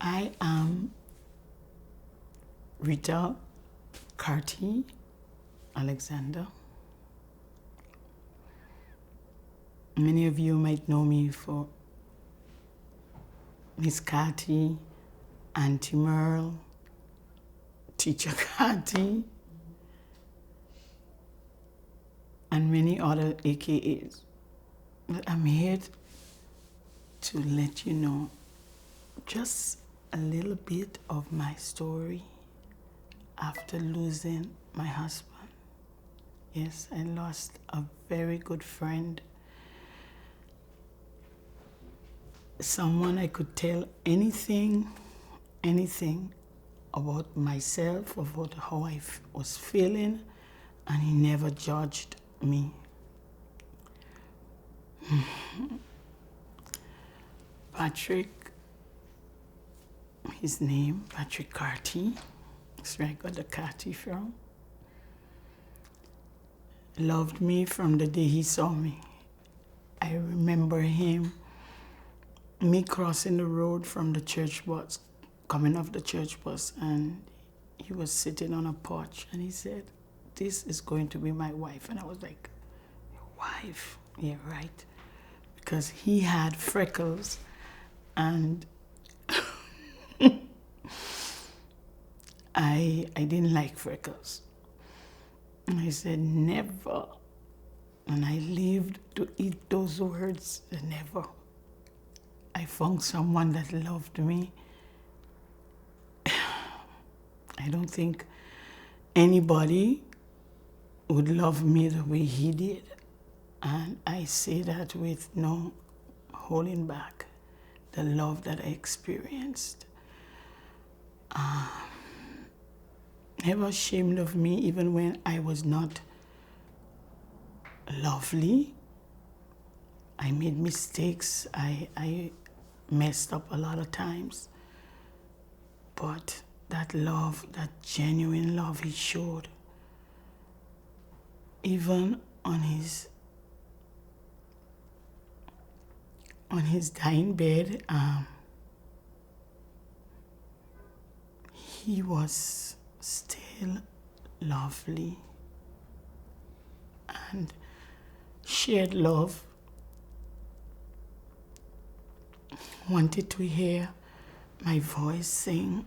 I am Rita Carty Alexander. Many of you might know me for Miss Carty, Auntie Merle, Teacher Carty, and many other AKAs. But I'm here to let you know just a little bit of my story after losing my husband. Yes, I lost a very good friend. Someone I could tell anything about myself, about how I was feeling, and he never judged me. Patrick, his name, Patrick Carty, that's where I got the Carty from, loved me from the day he saw me. I remember me crossing the road from the church bus, coming off the church bus, and he was sitting on a porch, and he said, "This is going to be my wife." And I was like, "Wife?" Yeah, right. Because he had freckles, and I didn't like freckles. And I said, "Never." And I lived to eat those words, never. I found someone that loved me. I don't think anybody would love me the way he did. And I say that with no holding back, the love that I experienced. Never ashamed of me, even when I was not lovely. I made mistakes. I messed up a lot of times. But that love, that genuine love he showed, even on his dying bed, he was still lovely and shared love. Wanted to hear my voice sing.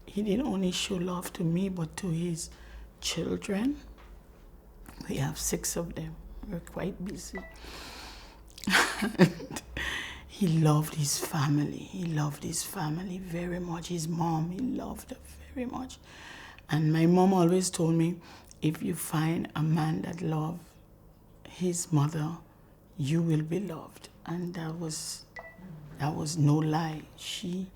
He didn't only show love to me, but to his children. We have 6 of them. We're quite busy. He loved his family. He loved his family very much. His mom, he loved her very much. And my mom always told me, if you find a man that loves his mother, you will be loved. And that was no lie. She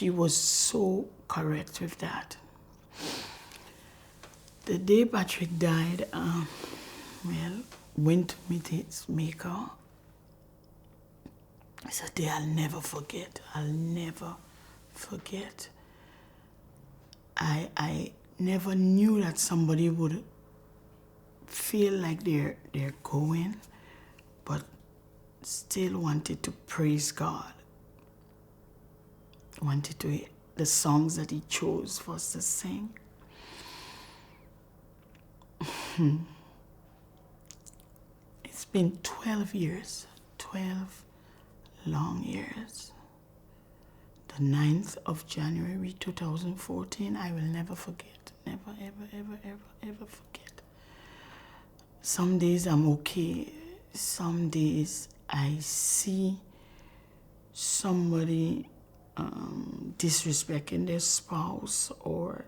was so correct with that. The day Patrick died, went to meet his maker. It's a day I'll never forget. I'll never forget. I never knew that somebody would feel like they're going, but still wanted to praise God. Wanted to hear the songs that he chose for us to sing. It's been 12 years, 12 long years. The 9th of January 2014, I will never forget. Never, ever, ever, ever, ever forget. Some days I'm okay. Some days I see somebody disrespecting their spouse or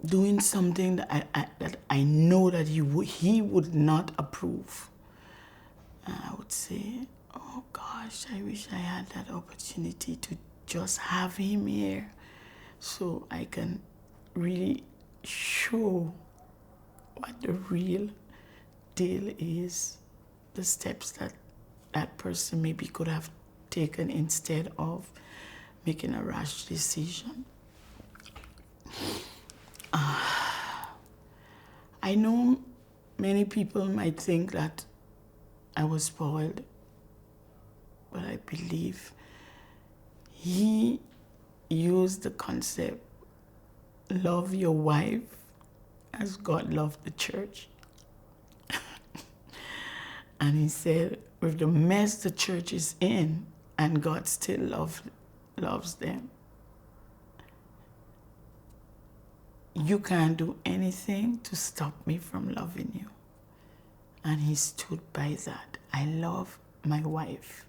doing something that I know that he would not approve. And I would say, oh gosh, I wish I had that opportunity to just have him here so I can really show what the real deal is, the steps that person maybe could have taken instead of making a rash decision. I know many people might think that I was spoiled, but I believe he used the concept, love your wife as God loved the church. And he said, with the mess the church is in, and God still loves them, you can't do anything to stop me from loving you. And he stood by that. I love my wife.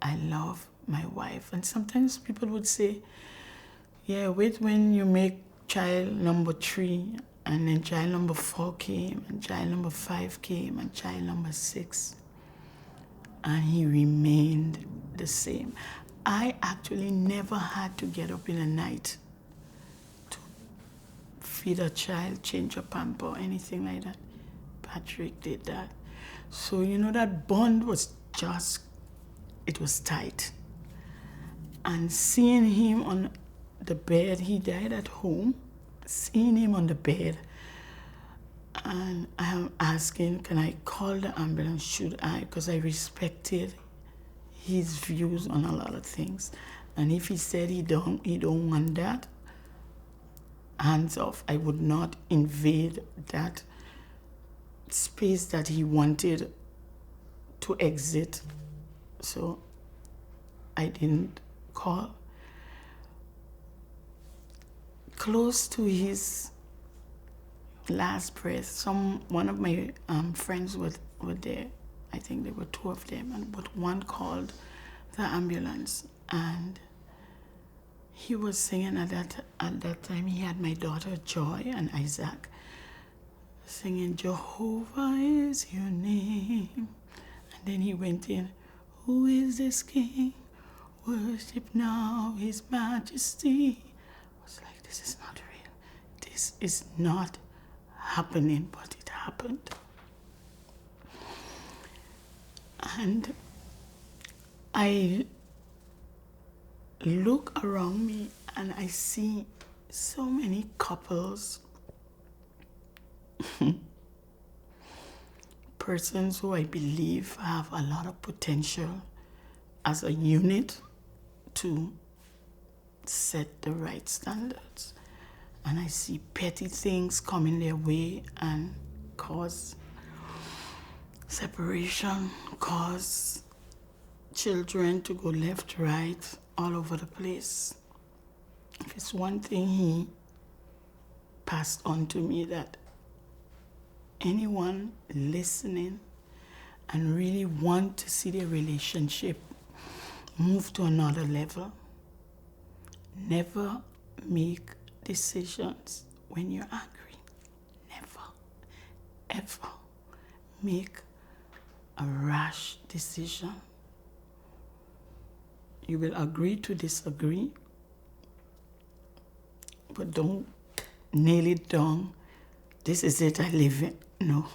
I love my wife. And sometimes people would say, yeah, wait when you make child number 3, and then child number 4 came, and child number 5 came, and child number 6. And he remained the same. I actually never had to get up in the night to feed a child, change a pamper, or anything like that. Patrick did that. So, that bond was it was tight. And seeing him on the bed, he died at home, seeing him on the bed, and I am asking, can I call the ambulance? Should I? Because I respected his views on a lot of things. And if he said he don't want that, hands off. I would not invade that space that he wanted to exit. So I didn't call. Close to his last breath, one of my friends were there. I think there were 2 of them, but one called the ambulance, and he was singing at that time. He had my daughter Joy and Isaac singing, Jehovah is your name. And then he went in, who is this king? Worship now his majesty. I was like, this is not real. This is not happening, but it happened. And I look around me and I see so many couples, persons who I believe have a lot of potential as a unit to set the right standards. And I see petty things coming their way and cause separation, cause children to go left, right, all over the place. If it's one thing he passed on to me, that anyone listening and really want to see their relationship move to another level, never make decisions when you're angry. Never, ever make a rash decision. You will agree to disagree, but don't nail it down. This is it, I live it. No,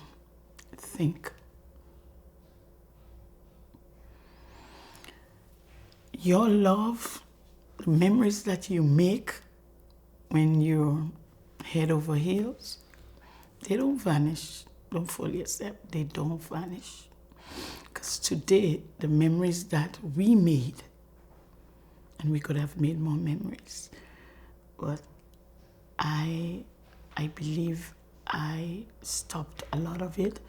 think. Your love, the memories that you make when you're head over heels, they don't vanish. Don't fully accept, they don't vanish. Because today, the memories that we made, and we could have made more memories, but I believe I stopped a lot of it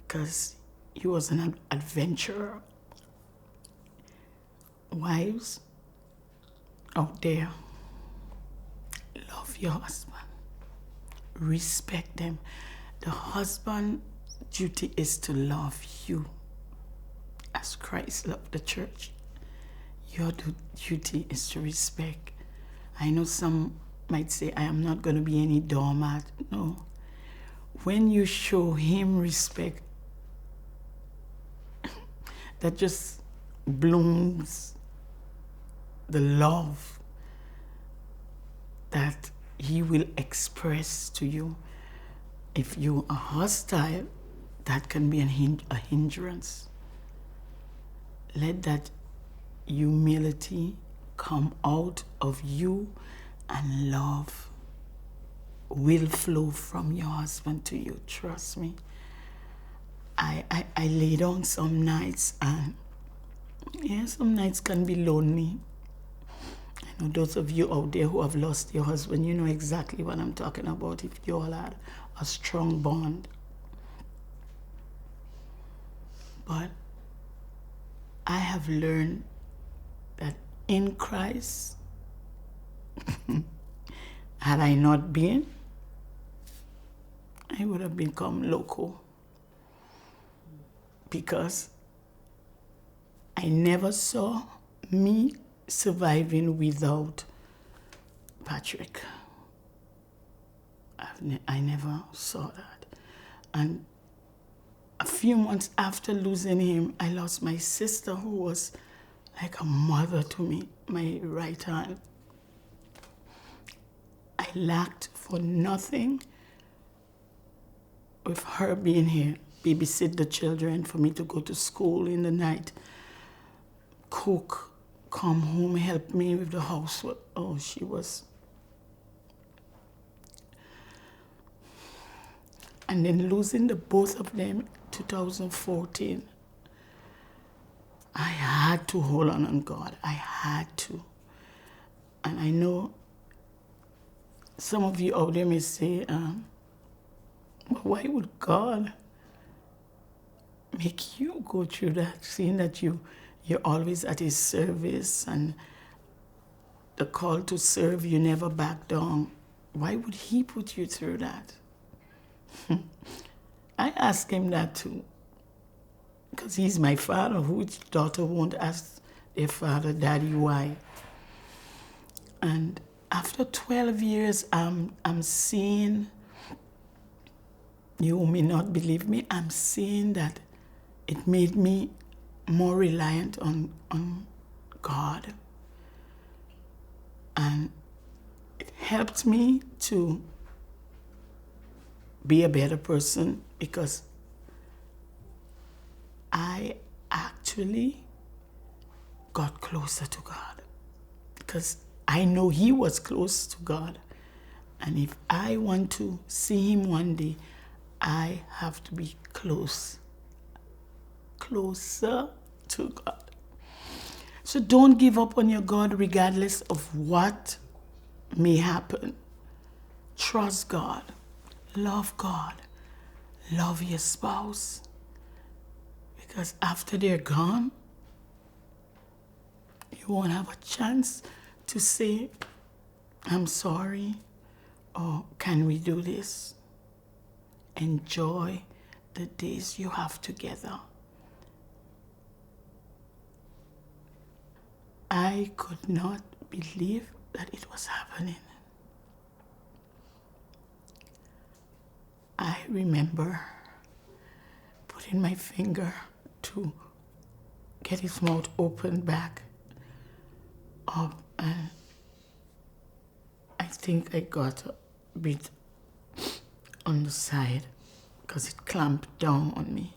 because he was an adventurer. Wives out there, love your husband. Respect them. The husband's duty is to love you as Christ loved the church. Your duty is to respect. I know some might say, I am not going to be any doormat. No. When you show him respect, that just blooms the love that he will express to you. If you are hostile, that can be a hindrance. Let that humility come out of you, and love will flow from your husband to you. Trust me. I lay down some nights, and yeah, some nights can be lonely. I know those of you out there who have lost your husband, you know exactly what I'm talking about if you all had a strong bond. But I have learned that in Christ, had I not been, I would have become loco. Because I never saw me surviving without Patrick. I never saw that. And a few months after losing him, I lost my sister, who was like a mother to me, my right hand. I lacked for nothing with her being here, babysit the children, for me to go to school in the night, cook, come home, help me with the housework. Oh, she was. And then losing the both of them 2014, I had to hold on God. I had to. And I know some of you out there may say, why would God make you go through that, seeing that you're always at his service and the call to serve, you never back down? Why would he put you through that? I ask him that too, because he's my father. Whose daughter won't ask their father, Daddy, why? And after 12 years, I'm seeing, you may not believe me, I'm seeing that it made me more reliant on God. And it helped me to be a better person, because I actually got closer to God. Because I know he was close to God. And if I want to see him one day, I have to be closer to God. So don't give up on your God regardless of what may happen. Trust God. Love God. Love your spouse. Because after they're gone, you won't have a chance to say, I'm sorry, or can we do this? Enjoy the days you have together. I could not believe that it was happening. I remember putting my finger to get his mouth open back up, and I think I got a bit on the side because it clamped down on me.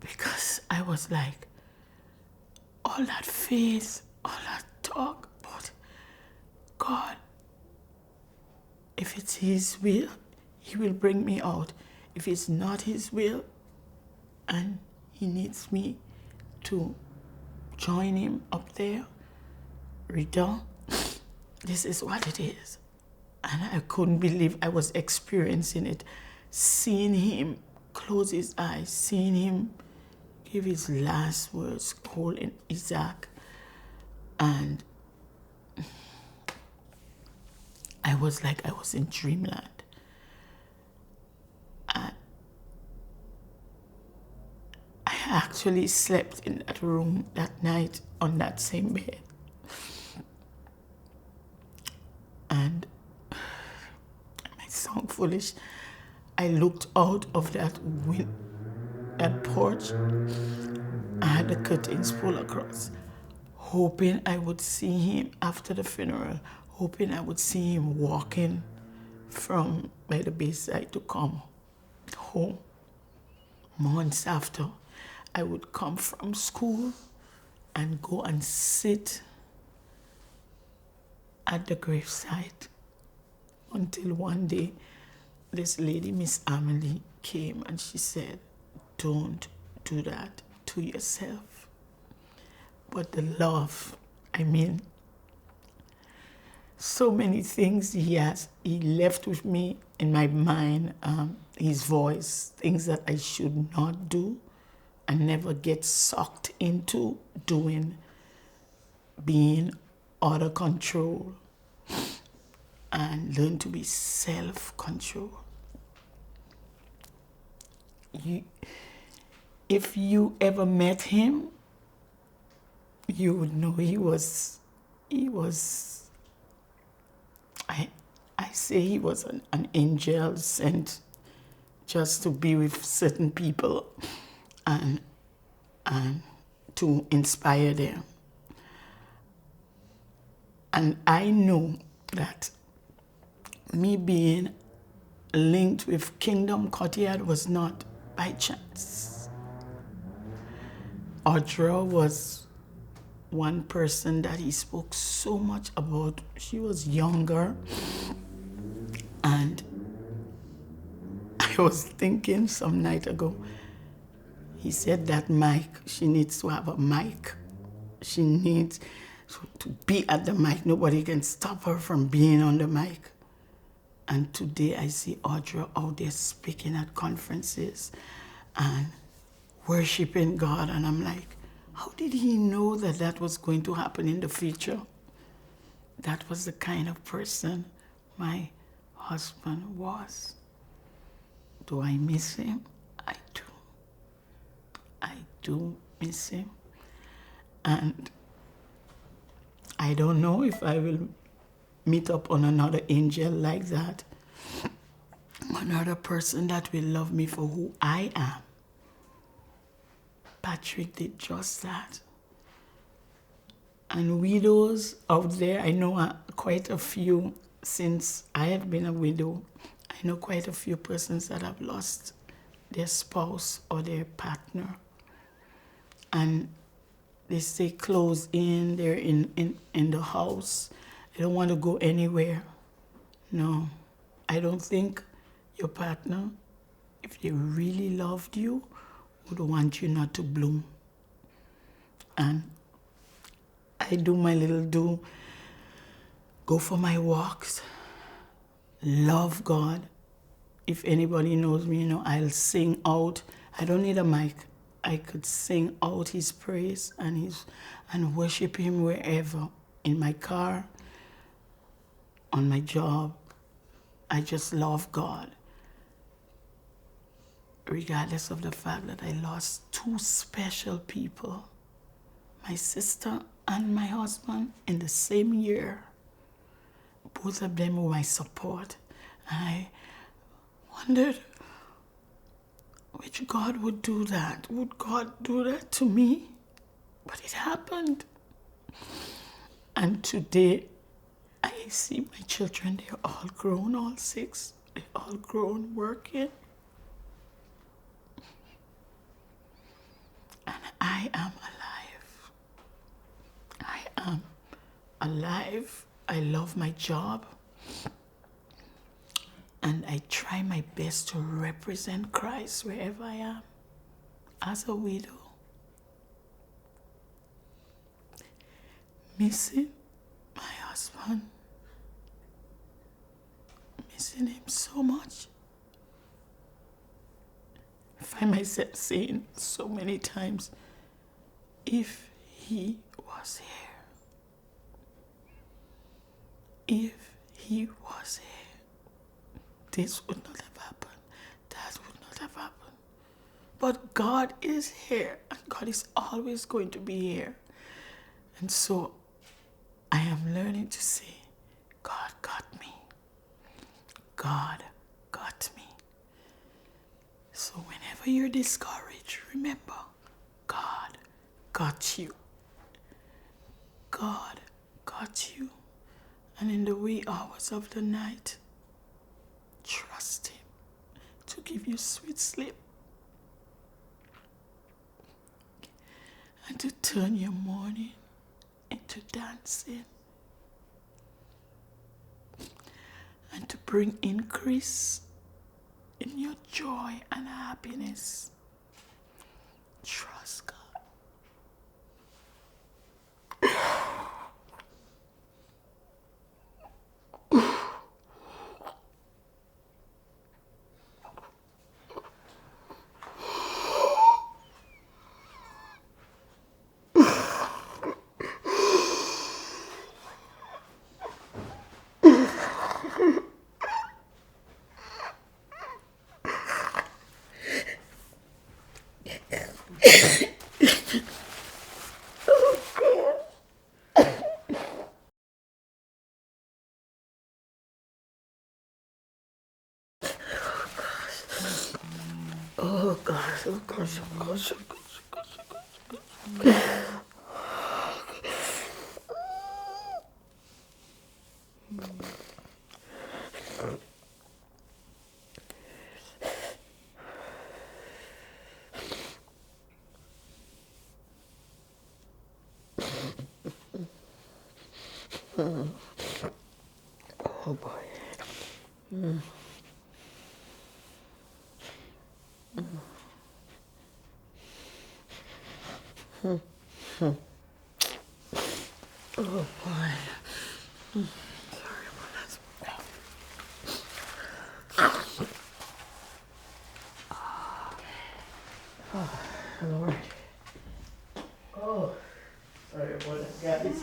Because I was like, all that faith, all that talk about God, if it's his will, he will bring me out. If it's not his will, and he needs me to join him up there, Rita, this is what it is. And I couldn't believe I was experiencing it, seeing him close his eyes, seeing him give his last words, calling Isaac. And I was like I was in dreamland. And I actually slept in that room that night on that same bed. And it might sound foolish, I looked out of that porch. I had the curtains pulled across, hoping I would see him after the funeral, hoping I would see him walking from by the bedside to come home. Months after, I would come from school and go and sit at the graveside until one day this lady, Miss Amelie, came and she said, don't do that to yourself. But the love, so many things he left with me in my mind, his voice, things that I should not do and never get sucked into doing, being out of control, and learn to be self-control. If you ever met him, you would know he was I say he was an angel sent just to be with certain people and to inspire them. And I know that me being linked with Kingdom Courtyard was not by chance. Audra was one person that he spoke so much about. She was younger, and I was thinking some night ago, he said that mic, she needs to have a mic. She needs to be at the mic. Nobody can stop her from being on the mic. And today I see Audra out there speaking at conferences and worshiping God, and I'm like, how did he know that that was going to happen in the future? That was the kind of person my husband was. Do I miss him? I do. I do miss him. And I don't know if I will meet up on another angel like that. Another person that will love me for who I am. Patrick did just that. And widows out there, I know quite a few since I have been a widow. I know quite a few persons that have lost their spouse or their partner. And they stay closed in, they're in the house. They don't want to go anywhere. No, I don't think your partner, if they really loved you, would want you not to bloom. And I do my little go for my walks, love God. If anybody knows me, I'll sing out. I don't need a mic. I could sing out his praise and worship him wherever, in my car, on my job. I just love God. Regardless of the fact that I lost two special people, my sister and my husband, in the same year. Both of them were my support. I wondered which God would do that. Would God do that to me? But it happened. And today, I see my children, they're all grown, all six. They're all grown, working. And I am alive. I am alive. I love my job. And I try my best to represent Christ wherever I am, as a widow. Missing my husband. Missing him so much. I find myself saying so many times, if he was here, if he was here, this would not have happened, that would not have happened. But God is here, and God is always going to be here. And so I am learning to say, God got me. God got me. So whenever you're discouraged, remember, God got you. God got you. And in the wee hours of the night, trust him to give you sweet sleep and to turn your morning into dancing and to bring increase in your joy and happiness. Trust God. Oh gosh, oh gosh, oh gosh, oh gosh, oh gosh, oh gosh. Oh boy. Oh boy. Sorry about that. Oh, Lord. Oh, sorry about that, guys.